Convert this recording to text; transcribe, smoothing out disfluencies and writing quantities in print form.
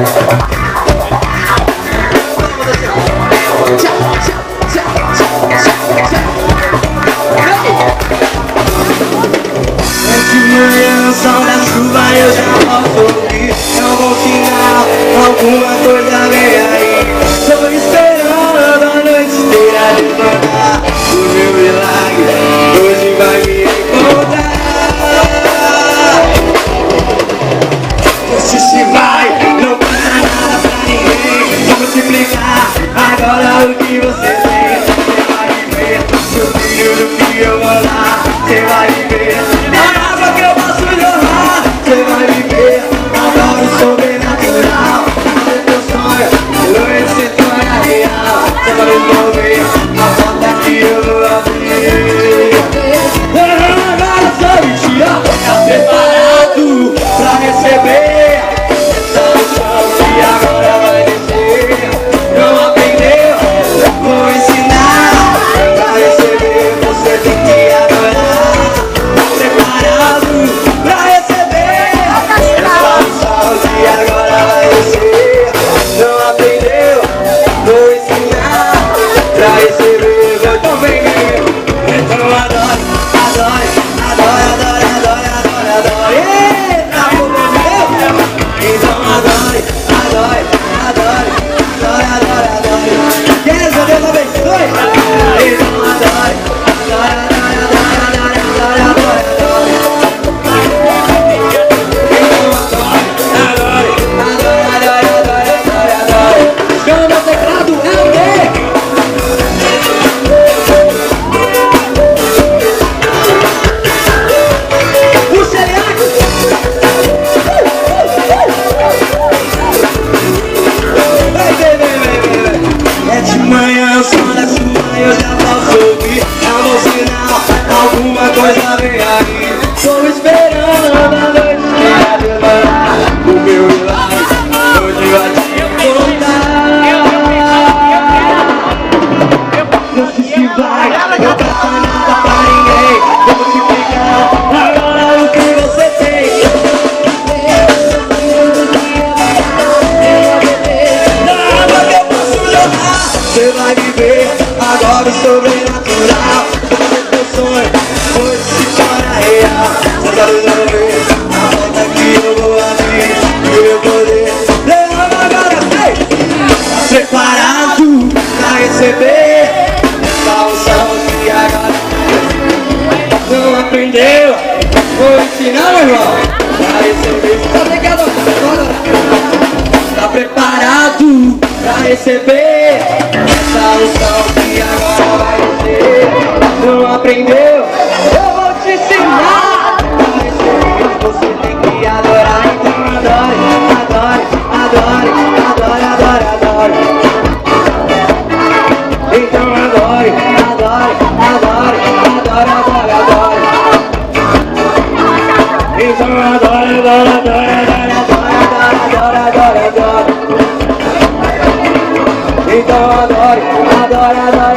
O som da chuva eu já posso ouvir. É um bom sinal, alguma coisa vem aí. Tô esperando a noite inteira despertar. O meu milagre hoje vai me encontrar. Você se vai, não passa nada pra ninguém. Vou multiplicar agora o que você tem. Você vai viver o filho do que eu vou dar. Você vai viver na água que eu posso jorrar. Você vai viver agora o sobrenatural. Fazer teu sonho, hoje se torna real. Você vai envolver a porta que eu vou abrir. Agora só me tira, tá preparado pra receber essa unção que agora vai descer. Não aprendeu? Vou ensinar. Pra receber você tem que adorar. Tá preparado pra receber essa unção que agora vai descer. Não aprendeu? Vou ensinar. Pra receber, então vem comigo. Então adore, adore, adore, adore, adore, adore, adore. Eita, meu Deus! Então adore, adore, adore, adore, adore, adore. Quer Deus abençoe? Então adore, adore, adore, adore, adore, adore, adore, adore. Então adore, adore, adore, adore, adore, adore, adore. Chama meu teclado, é o quê? É de manhã, o som da chuva eu já posso ouvir. É um bom sinal, alguma coisa vem aí. Tô esperando a noite pra demorar. O meu milagre hoje vai te encontrar. Não se vai, não passa nada pra ninguém. Vou multiplicar agora o que você tem. Você vai viver agora o sobrenatural. Fazer teu sonho hoje se torna real. Você vai resolver a porta que eu vou abrir. E o meu poder levanta agora, sei. Tá preparado pra receber essa unção que agora não aprendeu? Vou ensinar, meu irmão, pra receber. Tá ligado? Tá preparado pra receber essa unção que agora vai descer? Não aprendeu? Eu vou te ensinar. Pra receber você tem que adorar. Então adore, adore, adore, adore, adore, adore. Então adore, adore, adore, adore, adore, adore. Então adore, adore, adore, adore, adore, adore, adore, adore. Então adore, adore, adore.